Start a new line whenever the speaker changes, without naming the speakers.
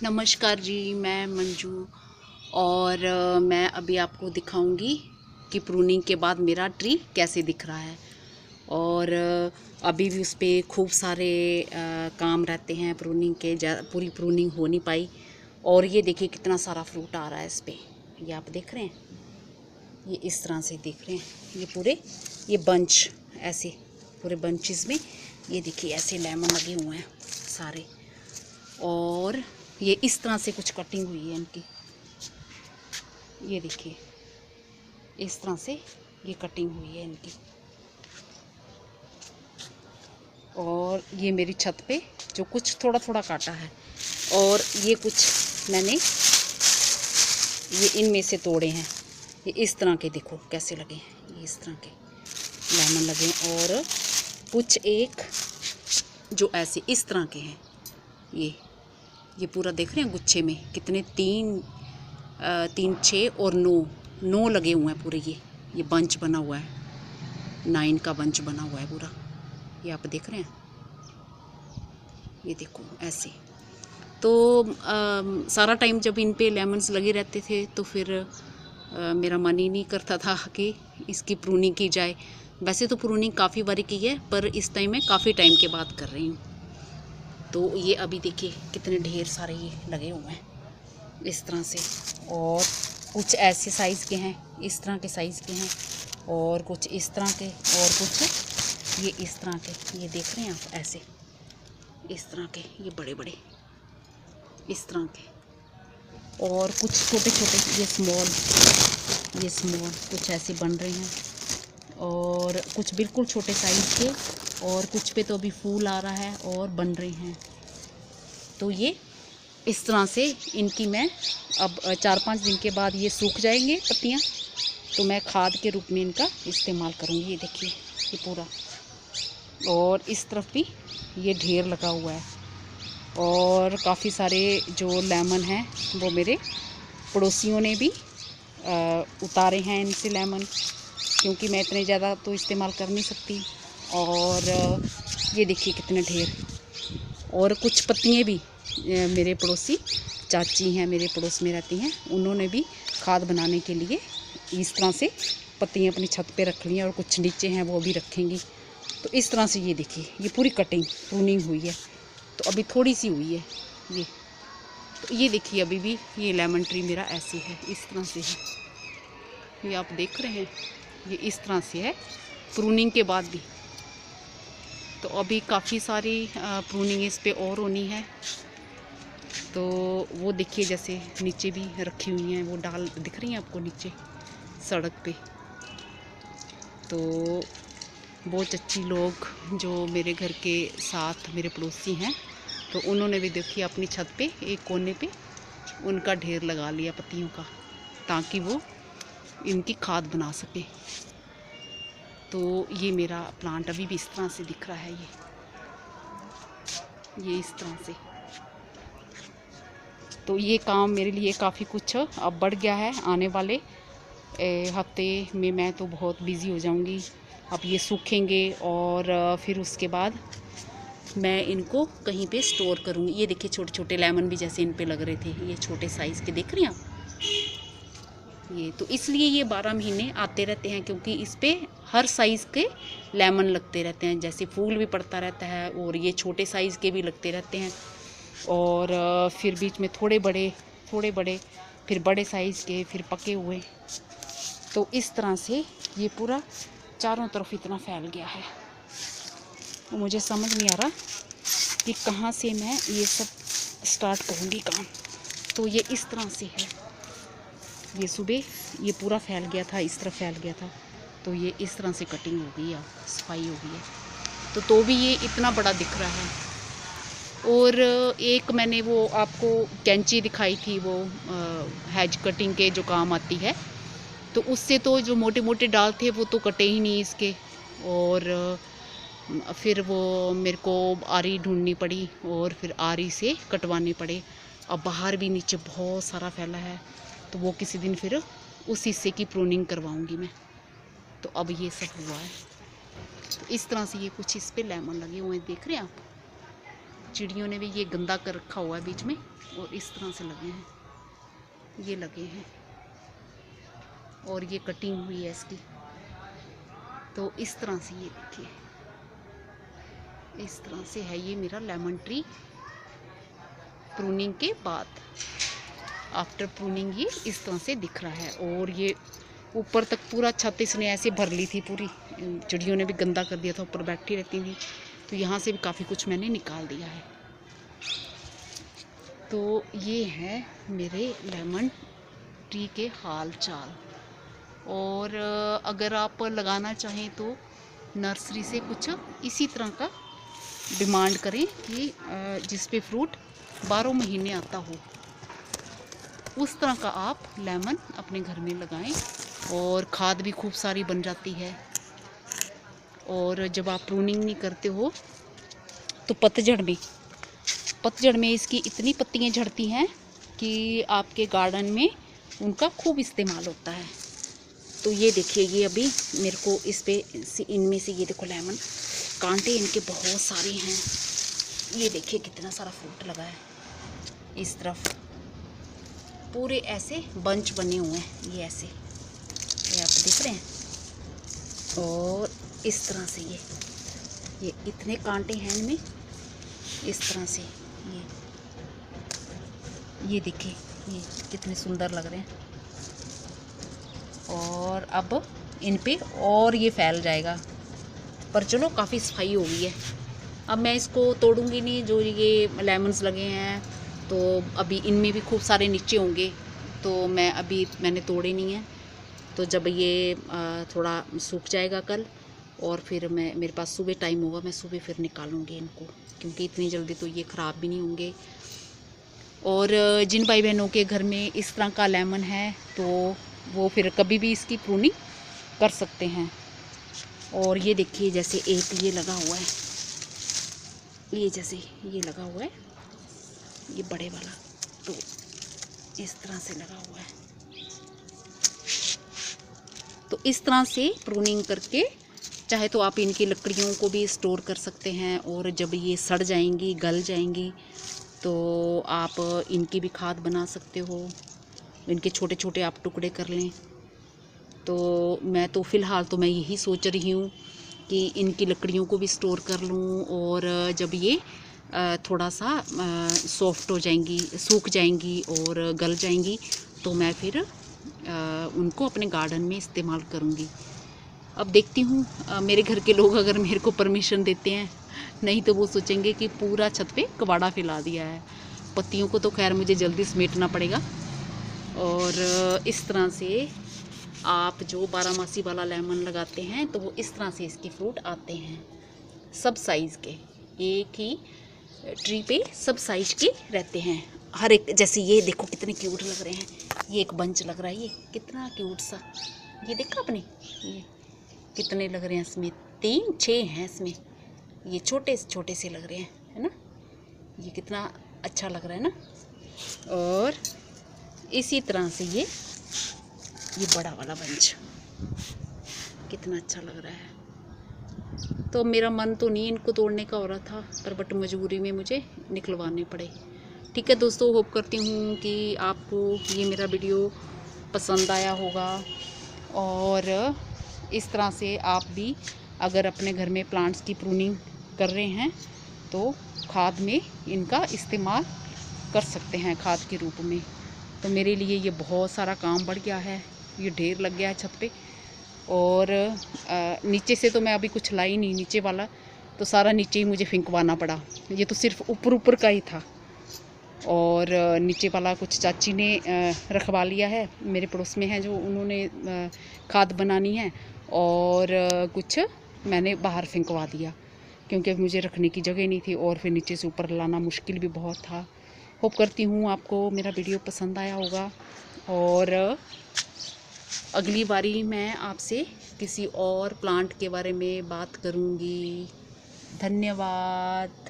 नमस्कार जी, मैं मंजू और मैं अभी आपको दिखाऊंगी कि प्रूनिंग के बाद मेरा ट्री कैसे दिख रहा है। और अभी भी उस पर खूब सारे काम रहते हैं प्रूनिंग के, पूरी प्रूनिंग हो नहीं पाई। और ये देखिए कितना सारा फ्रूट आ रहा है इस पर, ये आप देख रहे हैं, ये इस तरह से देख रहे हैं, ये पूरे ये बंच ऐसे पूरे बंचेस में ये देखिए ऐसे लेमन लगे हुए हैं सारे। और ये इस तरह से कुछ कटिंग हुई है इनकी, ये देखिए इस तरह से ये कटिंग हुई है इनकी। और ये मेरी छत पे जो कुछ थोड़ा थोड़ा काटा है, और ये कुछ मैंने ये इनमें से तोड़े हैं। ये इस तरह के देखो कैसे लगे हैं, ये इस तरह के लेमन लगे हैं। और कुछ एक जो ऐसे इस तरह के हैं, ये पूरा देख रहे हैं गुच्छे में कितने, तीन छः और नौ लगे हुए हैं पूरे। ये बंच बना हुआ है, 9 का बंच बना हुआ है पूरा, ये आप देख रहे हैं, ये देखो ऐसे। तो सारा टाइम जब इन पे लेमन्स लगे रहते थे तो फिर मेरा मन ही नहीं करता था कि इसकी प्रूनिंग की जाए। वैसे तो प्रूनिंग काफ़ी बारी की है, पर इस टाइम मैं काफ़ी टाइम के बाद कर रही हूँ। तो ये अभी देखिए कितने ढेर सारे ये लगे हुए हैं इस तरह से। और कुछ ऐसे साइज़ के हैं, इस तरह के साइज़ के हैं, और कुछ इस तरह के, और कुछ ये इस तरह के, ये देख रहे हैं आप ऐसे इस तरह के, ये बड़े बड़े इस तरह के। और कुछ छोटे छोटे ये स्मॉल कुछ ऐसे बन रहे हैं, और कुछ बिल्कुल छोटे साइज़ के, और कुछ पे तो अभी फूल आ रहा है और बन रहे हैं। तो ये इस तरह से इनकी मैं अब 4-5 दिन के बाद ये सूख जाएंगे पत्तियाँ, तो मैं खाद के रूप में इनका इस्तेमाल करूँगी। ये देखिए ये पूरा, और इस तरफ भी ये ढेर लगा हुआ है। और काफ़ी सारे जो लेमन हैं वो मेरे पड़ोसियों ने भी उतारे हैं इनसे लेमन, क्योंकि मैं इतने ज़्यादा तो इस्तेमाल कर नहीं सकती। और ये देखिए कितने ढेर, और कुछ पत्तियाँ भी मेरे पड़ोसी चाची हैं, मेरे पड़ोस में रहती हैं, उन्होंने भी खाद बनाने के लिए इस तरह से पत्तियाँ अपनी छत पे रख ली हैं, और कुछ नीचे हैं वो भी रखेंगी। तो इस तरह से ये देखिए ये पूरी कटिंग प्रूनिंग हुई है, तो अभी थोड़ी सी हुई है ये। तो ये देखिए अभी भी ये लेमन ट्री मेरा ऐसे है, इस तरह से है, ये आप देख रहे हैं, ये इस तरह से है प्रूनिंग के बाद भी। तो अभी काफ़ी सारी प्रूनिंग इस पे और होनी है। तो वो देखिए जैसे नीचे भी रखी हुई हैं, वो डाल दिख रही हैं आपको नीचे सड़क पे। तो वो चच्ची लोग जो मेरे घर के साथ मेरे पड़ोसी हैं, तो उन्होंने भी देखिए अपनी छत पे एक कोने पे उनका ढेर लगा लिया पत्तियों का, ताकि वो इनकी खाद बना सके। तो ये मेरा प्लांट अभी भी इस तरह से दिख रहा है, ये इस तरह से। तो ये काम मेरे लिए काफ़ी कुछ अब बढ़ गया है। आने वाले हफ्ते में मैं तो बहुत बिज़ी हो जाऊंगी। अब ये सूखेंगे और फिर उसके बाद मैं इनको कहीं पे स्टोर करूँगी। ये देखिए छोटे छोटे लेमन भी जैसे इन पे लग रहे थे, ये छोटे साइज़ के देख रहे हैं आप। ये तो इसलिए ये 12 महीने आते रहते हैं, क्योंकि इस पे हर साइज़ के लेमन लगते रहते हैं, जैसे फूल भी पड़ता रहता है, और ये छोटे साइज़ के भी लगते रहते हैं। और फिर बीच में थोड़े बड़े, फिर बड़े साइज़ के, फिर पके हुए। तो इस तरह से ये पूरा चारों तरफ इतना फैल गया है, तो मुझे समझ नहीं आ रहा कि कहाँ से मैं ये सब स्टार्ट करूँगी काम। तो ये इस तरह से है, ये सुबह ये पूरा फैल गया था, इस तरफ फैल गया था, तो ये इस तरह से कटिंग हो गई है, सफाई हो गई है। तो भी ये इतना बड़ा दिख रहा है। और एक मैंने वो आपको कैंची दिखाई थी, वो हैज कटिंग के जो काम आती है, तो उससे तो जो मोटे मोटे डाल थे वो तो कटे ही नहीं इसके। और फिर वो मेरे को आरी ढूंढनी पड़ी, और फिर आरी से कटवाने पड़े। अब बाहर भी नीचे बहुत सारा फैला है, तो वो किसी दिन फिर उस हिस्से की प्रूनिंग करवाऊंगी मैं। तो अब ये सब हुआ है। तो इस तरह से ये कुछ इस पे लेमन लगे हुए हैं, देख रहे हैं आप। चिड़ियों ने भी ये गंदा कर रखा हुआ है बीच में, और इस तरह से लगे हैं, ये लगे हैं, और ये कटिंग हुई है इसकी। तो इस तरह से ये देखिए, इस तरह से है ये मेरा लेमन ट्री प्रूनिंग के बाद। आफ्टर प्रूनिंग ये इस तरह से दिख रहा है। और ये ऊपर तक पूरा छत इसने ऐसे भर ली थी पूरी, चिड़ियों ने भी गंदा कर दिया था, ऊपर बैठी रहती थी, तो यहाँ से भी काफ़ी कुछ मैंने निकाल दिया है। तो ये है मेरे लेमन ट्री के हाल चाल। और अगर आप लगाना चाहें तो नर्सरी से कुछ इसी तरह का डिमांड करें कि जिस पे फ्रूट 12 महीने आता हो, उस तरह का आप लेमन अपने घर में लगाएं, और खाद भी खूब सारी बन जाती है। और जब आप प्रूनिंग नहीं करते हो तो पतझड़ में इसकी इतनी पत्तियां झड़ती हैं कि आपके गार्डन में उनका खूब इस्तेमाल होता है। तो ये देखिए, ये अभी मेरे को इस पे इनमें से ये देखो लेमन कांटे इनके बहुत सारे हैं। ये देखिए कितना सारा फ्रूट लगा है, इस तरफ पूरे ऐसे बंच बने हुए हैं, ये ऐसे, ये आप देख रहे हैं। और इस तरह से ये इतने कांटे हैं इनमें, इस तरह से ये देखिए, ये कितने सुंदर लग रहे हैं। और अब इन पे और ये फैल जाएगा, पर चलो काफ़ी सफाई हो गई है। अब मैं इसको तोड़ूंगी नहीं, जो ये लेमन्स लगे हैं तो अभी इनमें भी खूब सारे नीचे होंगे, तो मैंने तोड़े नहीं हैं। तो जब ये थोड़ा सूख जाएगा कल, और फिर मेरे पास सुबह टाइम होगा, मैं सुबह फिर निकालूंगी इनको, क्योंकि इतनी जल्दी तो ये ख़राब भी नहीं होंगे। और जिन भाई बहनों के घर में इस तरह का लेमन है तो वो फिर कभी भी इसकी प्रूनिंग कर सकते हैं। और ये देखिए, जैसे एक ये लगा हुआ है, ये जैसे ये लगा हुआ है, ये बड़े वाला, तो इस तरह से लगा हुआ है। तो इस तरह से प्रूनिंग करके चाहे तो आप इनकी लकड़ियों को भी स्टोर कर सकते हैं, और जब ये सड़ जाएंगी, गल जाएंगी, तो आप इनकी भी खाद बना सकते हो। इनके छोटे छोटे आप टुकड़े कर लें। तो मैं तो फ़िलहाल तो मैं यही सोच रही हूँ कि इनकी लकड़ियों को भी स्टोर कर लूँ, और जब ये थोड़ा सा सॉफ्ट हो जाएंगी, सूख जाएंगी और गल जाएंगी, तो मैं फिर उनको अपने गार्डन में इस्तेमाल करूँगी। अब देखती हूँ मेरे घर के लोग अगर मेरे को परमिशन देते हैं, नहीं तो वो सोचेंगे कि पूरा छत पे कबाड़ा फैला दिया है। पत्तियों को तो खैर मुझे जल्दी समेटना पड़ेगा। और इस तरह से आप जो बारहमासी वाला लेमन लगाते हैं तो वो इस तरह से इसके फ्रूट आते हैं, सब साइज़ के। एक ही ट्री पे सब साइज के रहते हैं, हर एक। जैसे ये देखो कितने क्यूट लग रहे हैं, ये एक बंच लग रहा है, ये कितना क्यूट सा, ये देखा आपने, ये कितने लग रहे हैं इसमें, 3-6 हैं इसमें, ये छोटे छोटे से लग रहे हैं, है ना। ये कितना अच्छा लग रहा है ना। और इसी तरह से ये बड़ा वाला बंच कितना अच्छा लग रहा है। तो मेरा मन तो नहीं इनको तोड़ने का हो रहा था, पर बट मजबूरी में मुझे निकलवाने पड़े। ठीक है दोस्तों, होप करती हूँ कि आपको ये मेरा वीडियो पसंद आया होगा। और इस तरह से आप भी अगर अपने घर में प्लांट्स की प्रूनिंग कर रहे हैं तो खाद में इनका इस्तेमाल कर सकते हैं, खाद के रूप में। तो मेरे लिए ये बहुत सारा काम बढ़ गया है, ये ढेर लग गया है छत पे। और नीचे से तो मैं अभी कुछ लाई नहीं, नीचे वाला तो सारा नीचे ही मुझे फेंकवाना पड़ा। ये तो सिर्फ ऊपर का ही था, और नीचे वाला कुछ चाची ने रखवा लिया है, मेरे पड़ोस में है जो, उन्होंने खाद बनानी है। और कुछ मैंने बाहर फेंकवा दिया, क्योंकि मुझे रखने की जगह नहीं थी, और फिर नीचे से ऊपर लाना मुश्किल भी बहुत था। होप करती हूँ आपको मेरा वीडियो पसंद आया होगा, और अगली बारी मैं आपसे किसी और प्लांट के बारे में बात करूँगी। धन्यवाद।